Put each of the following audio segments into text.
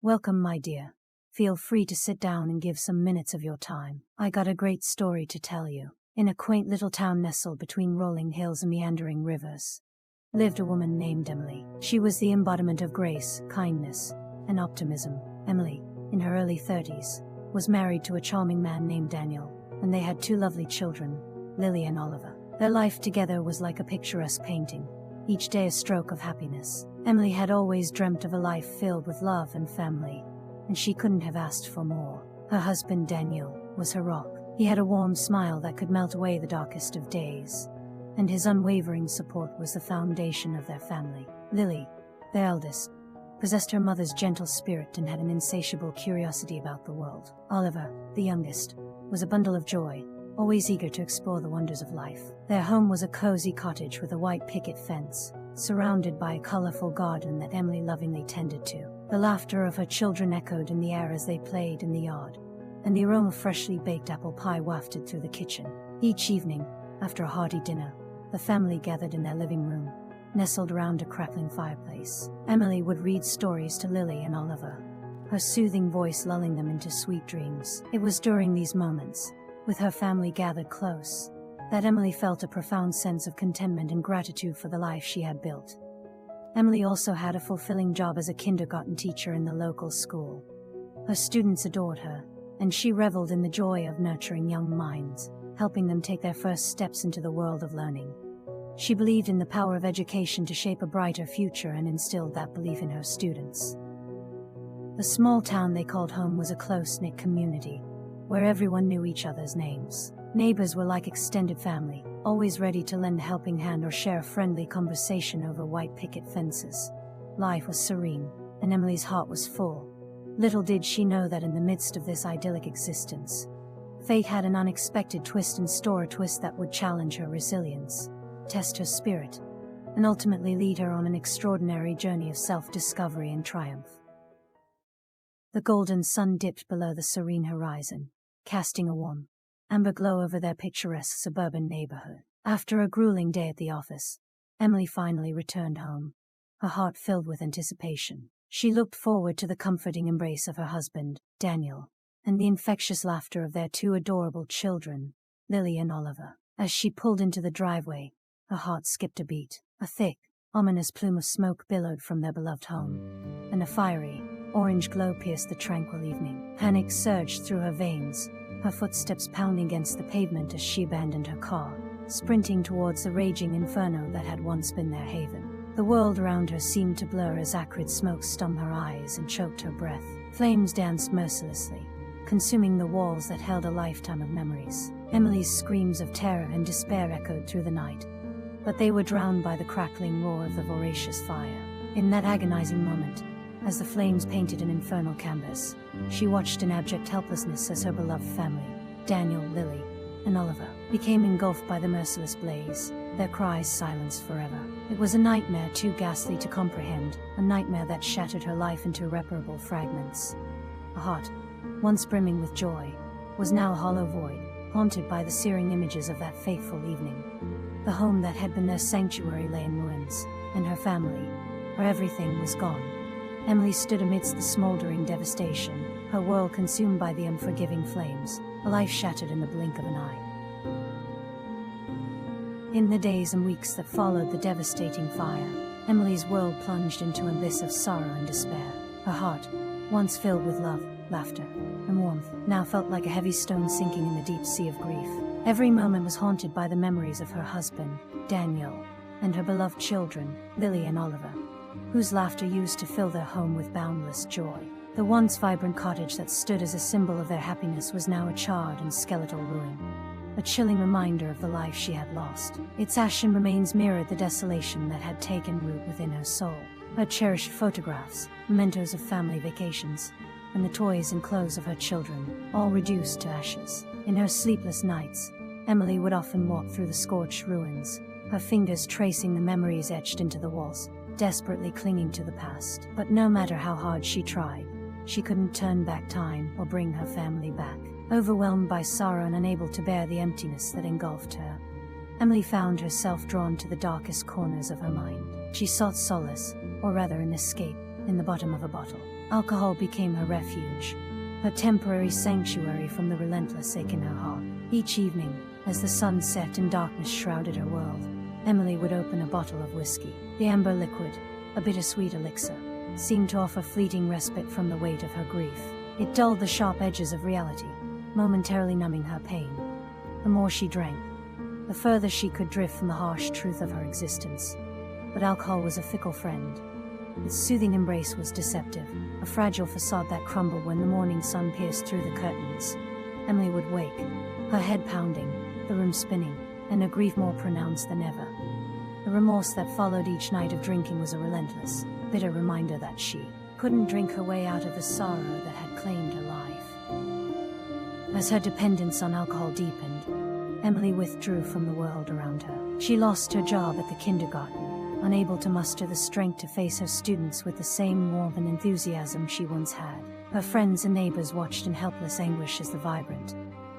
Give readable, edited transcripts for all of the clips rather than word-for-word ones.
Welcome, my dear. Feel free to sit down and give some minutes of your time. I got a great story to tell you. In a quaint little town nestled between rolling hills and meandering rivers, lived a woman named Emily. She was the embodiment of grace, kindness, and optimism. Emily, in her early 30s, was married to a charming man named Daniel, and they had two lovely children, Lily and Oliver. Their life together was like a picturesque painting, each day a stroke of happiness. Emily had always dreamt of a life filled with love and family, and she couldn't have asked for more. Her husband Daniel was her rock. He had a warm smile that could melt away the darkest of days, and his unwavering support was the foundation of their family. Lily, the eldest, possessed her mother's gentle spirit and had an insatiable curiosity about the world. Oliver, the youngest, was a bundle of joy, always eager to explore the wonders of life. Their home was a cozy cottage with a white picket fence, surrounded by a colorful garden that Emily lovingly tended to. The laughter of her children echoed in the air as they played in the yard, and the aroma of freshly baked apple pie wafted through the kitchen. Each evening, after a hearty dinner, the family gathered in their living room, nestled around a crackling fireplace. Emily would read stories to Lily and Oliver, her soothing voice lulling them into sweet dreams. It was during these moments, with her family gathered close, that Emily felt a profound sense of contentment and gratitude for the life she had built. Emily also had a fulfilling job as a kindergarten teacher in the local school. Her students adored her, and she reveled in the joy of nurturing young minds, helping them take their first steps into the world of learning. She believed in the power of education to shape a brighter future and instilled that belief in her students. The small town they called home was a close-knit community, where everyone knew each other's names. Neighbors were like extended family, always ready to lend a helping hand or share a friendly conversation over white picket fences. Life was serene, and Emily's heart was full. Little did she know that in the midst of this idyllic existence, fate had an unexpected twist in store, a twist that would challenge her resilience, test her spirit, and ultimately lead her on an extraordinary journey of self-discovery and triumph. The golden sun dipped below the serene horizon, casting a warm, amber glow over their picturesque suburban neighborhood. After a grueling day at the office, Emily finally returned home, her heart filled with anticipation. She looked forward to the comforting embrace of her husband, Daniel, and the infectious laughter of their two adorable children, Lily and Oliver. As she pulled into the driveway, her heart skipped a beat. A thick, ominous plume of smoke billowed from their beloved home, and a fiery, orange glow pierced the tranquil evening. Panic surged through her veins, her footsteps pounding against the pavement as she abandoned her car, sprinting towards the raging inferno that had once been their haven. The world around her seemed to blur as acrid smoke stung her eyes and choked her breath. Flames danced mercilessly, consuming the walls that held a lifetime of memories. Emily's screams of terror and despair echoed through the night, but they were drowned by the crackling roar of the voracious fire. In that agonizing moment, as the flames painted an infernal canvas, she watched in abject helplessness as her beloved family, Daniel, Lily, and Oliver, became engulfed by the merciless blaze, their cries silenced forever. It was a nightmare too ghastly to comprehend, a nightmare that shattered her life into irreparable fragments. A heart, once brimming with joy, was now a hollow void, haunted by the searing images of that fateful evening. The home that had been their sanctuary lay in ruins, and her family, her everything, was gone. Emily stood amidst the smoldering devastation, her world consumed by the unforgiving flames, a life shattered in the blink of an eye. In the days and weeks that followed the devastating fire, Emily's world plunged into an abyss of sorrow and despair. Her heart, once filled with love, laughter, and warmth, now felt like a heavy stone sinking in the deep sea of grief. Every moment was haunted by the memories of her husband, Daniel, and her beloved children, Lily and Oliver, whose laughter used to fill their home with boundless joy. The once vibrant cottage that stood as a symbol of their happiness was now a charred and skeletal ruin, a chilling reminder of the life she had lost. Its ashen remains mirrored the desolation that had taken root within her soul. Her cherished photographs, mementos of family vacations, and the toys and clothes of her children, all reduced to ashes. In her sleepless nights, Emily would often walk through the scorched ruins, her fingers tracing the memories etched into the walls, desperately clinging to the past. But no matter how hard she tried, she couldn't turn back time or bring her family back. Overwhelmed by sorrow and unable to bear the emptiness that engulfed her, Emily found herself drawn to the darkest corners of her mind. She sought solace, or rather an escape, in the bottom of a bottle. Alcohol became her refuge, her temporary sanctuary from the relentless ache in her heart. Each evening, as the sun set and darkness shrouded her world, Emily would open a bottle of whiskey. The amber liquid, a bittersweet elixir, seemed to offer fleeting respite from the weight of her grief. It dulled the sharp edges of reality, momentarily numbing her pain. The more she drank, the further she could drift from the harsh truth of her existence. But alcohol was a fickle friend. Its soothing embrace was deceptive, a fragile facade that crumbled when the morning sun pierced through the curtains. Emily would wake, her head pounding, the room spinning, and her grief more pronounced than ever. The remorse that followed each night of drinking was a relentless, bitter reminder that she couldn't drink her way out of the sorrow that had claimed her life. As her dependence on alcohol deepened, Emily withdrew from the world around her. She lost her job at the kindergarten, unable to muster the strength to face her students with the same warmth and enthusiasm she once had. Her friends and neighbors watched in helpless anguish as the vibrant,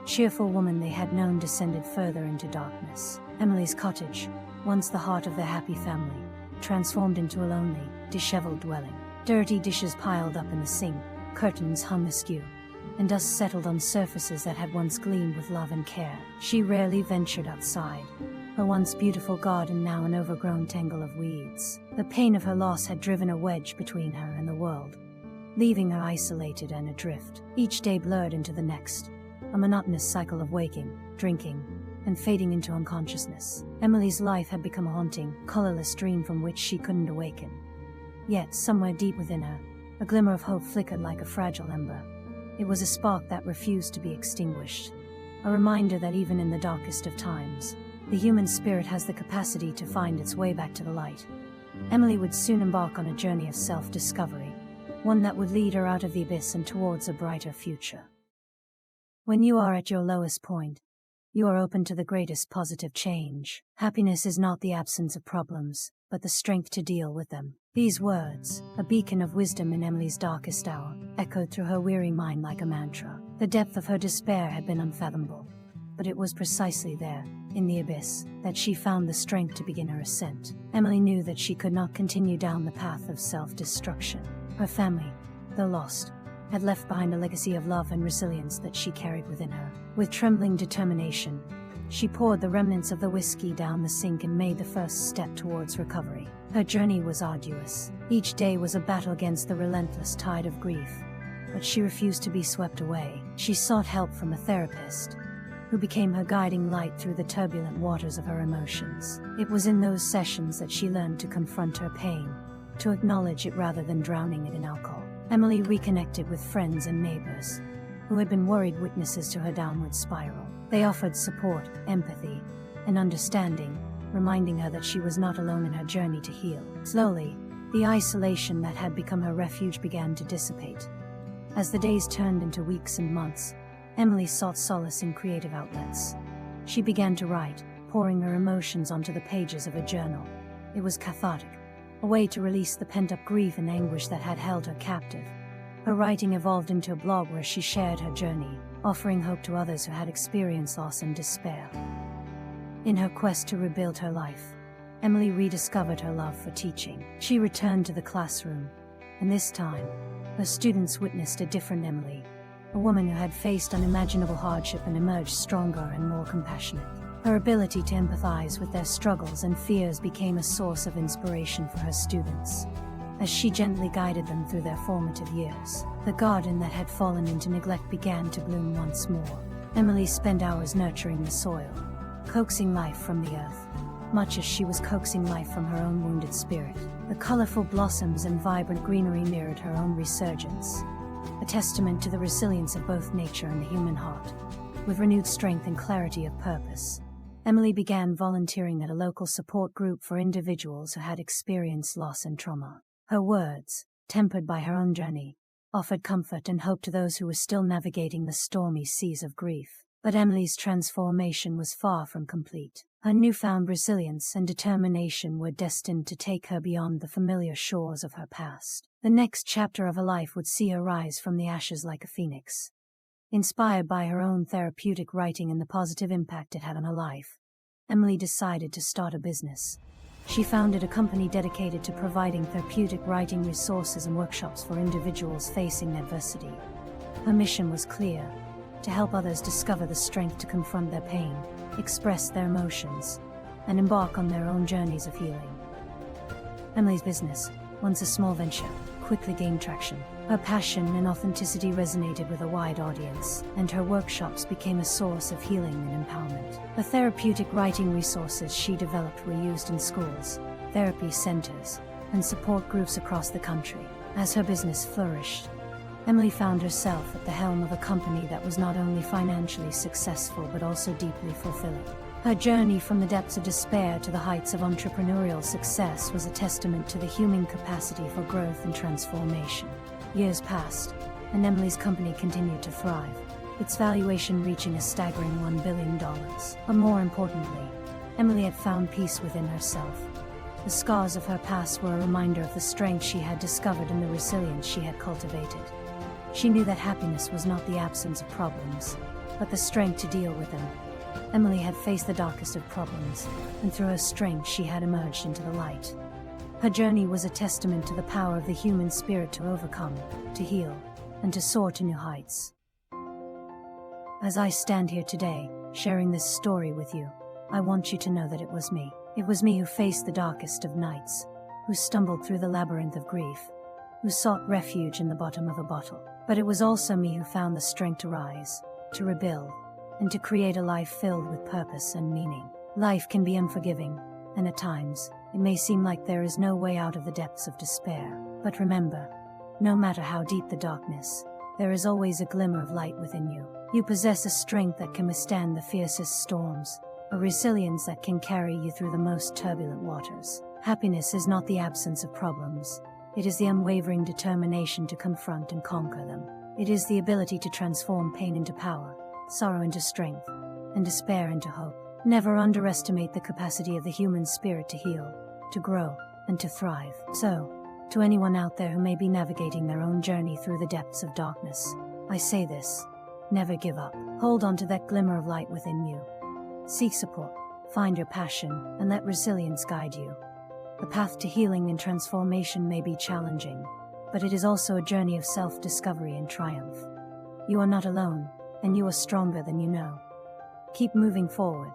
cheerful woman they had known descended further into darkness. Emily's cottage, once the heart of their happy family, transformed into a lonely, disheveled dwelling. Dirty dishes piled up in the sink, curtains hung askew, and dust settled on surfaces that had once gleamed with love and care. She rarely ventured outside, her once beautiful garden now an overgrown tangle of weeds. The pain of her loss had driven a wedge between her and the world, leaving her isolated and adrift. Each day blurred into the next, a monotonous cycle of waking, drinking, and fading into unconsciousness. Emily's life had become a haunting, colorless dream from which she couldn't awaken. Yet, somewhere deep within her, a glimmer of hope flickered like a fragile ember. It was a spark that refused to be extinguished, a reminder that even in the darkest of times, the human spirit has the capacity to find its way back to the light. Emily would soon embark on a journey of self-discovery, one that would lead her out of the abyss and towards a brighter future. When you are at your lowest point, you are open to the greatest positive change. Happiness is not the absence of problems, but the strength to deal with them. These words, a beacon of wisdom in Emily's darkest hour, echoed through her weary mind like a mantra. The depth of her despair had been unfathomable, but it was precisely there, in the abyss, that she found the strength to begin her ascent. Emily knew that she could not continue down the path of self-destruction. Her family, though lost, had left behind a legacy of love and resilience that she carried within her. With trembling determination, she poured the remnants of the whiskey down the sink and made the first step towards recovery. Her journey was arduous. Each day was a battle against the relentless tide of grief, but she refused to be swept away. She sought help from a therapist, who became her guiding light through the turbulent waters of her emotions. It was in those sessions that she learned to confront her pain, to acknowledge it rather than drowning it in alcohol. Emily reconnected with friends and neighbors, who had been worried witnesses to her downward spiral. They offered support, empathy, and understanding, reminding her that she was not alone in her journey to heal. Slowly, the isolation that had become her refuge began to dissipate. As the days turned into weeks and months, Emily sought solace in creative outlets. She began to write, pouring her emotions onto the pages of a journal. It was cathartic, a way to release the pent-up grief and anguish that had held her captive. Her writing evolved into a blog where she shared her journey, offering hope to others who had experienced loss and despair. In her quest to rebuild her life, Emily rediscovered her love for teaching. She returned to the classroom, and this time, her students witnessed a different Emily, a woman who had faced unimaginable hardship and emerged stronger and more compassionate. Her ability to empathize with their struggles and fears became a source of inspiration for her students. As she gently guided them through their formative years, the garden that had fallen into neglect began to bloom once more. Emily spent hours nurturing the soil, coaxing life from the earth, much as she was coaxing life from her own wounded spirit. The colorful blossoms and vibrant greenery mirrored her own resurgence, a testament to the resilience of both nature and the human heart. With renewed strength and clarity of purpose, Emily began volunteering at a local support group for individuals who had experienced loss and trauma. Her words, tempered by her own journey, offered comfort and hope to those who were still navigating the stormy seas of grief. But Emily's transformation was far from complete. Her newfound resilience and determination were destined to take her beyond the familiar shores of her past. The next chapter of her life would see her rise from the ashes like a phoenix. Inspired by her own therapeutic writing and the positive impact it had on her life, Emily decided to start a business. She founded a company dedicated to providing therapeutic writing resources and workshops for individuals facing adversity. Her mission was clear: to help others discover the strength to confront their pain, express their emotions, and embark on their own journeys of healing. Emily's business, once a small venture, quickly gained traction. Her passion and authenticity resonated with a wide audience, and her workshops became a source of healing and empowerment. The therapeutic writing resources she developed were used in schools, therapy centers, and support groups across the country. As her business flourished, Emily found herself at the helm of a company that was not only financially successful but also deeply fulfilling. Her journey from the depths of despair to the heights of entrepreneurial success was a testament to the human capacity for growth and transformation. Years passed, and Emily's company continued to thrive, its valuation reaching a staggering $1 billion. But more importantly, Emily had found peace within herself. The scars of her past were a reminder of the strength she had discovered and the resilience she had cultivated. She knew that happiness was not the absence of problems, but the strength to deal with them. Emily had faced the darkest of problems, and through her strength she had emerged into the light. Her journey was a testament to the power of the human spirit to overcome, to heal, and to soar to new heights. As I stand here today, sharing this story with you, I want you to know that it was me. It was me who faced the darkest of nights, who stumbled through the labyrinth of grief, who sought refuge in the bottom of a bottle. But it was also me who found the strength to rise, to rebuild, and to create a life filled with purpose and meaning. Life can be unforgiving, and at times, it may seem like there is no way out of the depths of despair. But remember, no matter how deep the darkness, there is always a glimmer of light within you. You possess a strength that can withstand the fiercest storms, a resilience that can carry you through the most turbulent waters. Happiness is not the absence of problems. It is the unwavering determination to confront and conquer them. It is the ability to transform pain into power, sorrow into strength, and despair into hope. Never underestimate the capacity of the human spirit to heal, to grow, and to thrive. So, to anyone out there who may be navigating their own journey through the depths of darkness, I say this: never give up. Hold on to that glimmer of light within you. Seek support, find your passion, and let resilience guide you. The path to healing and transformation may be challenging, but it is also a journey of self-discovery and triumph. You are not alone, and you are stronger than you know. Keep moving forward,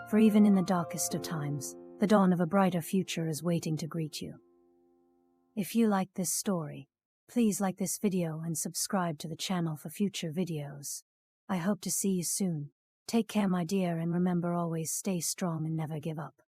for even in the darkest of times, the dawn of a brighter future is waiting to greet you. If you like this story, please like this video and subscribe to the channel for future videos. I hope to see you soon. Take care, my dear, and remember, always stay strong and never give up.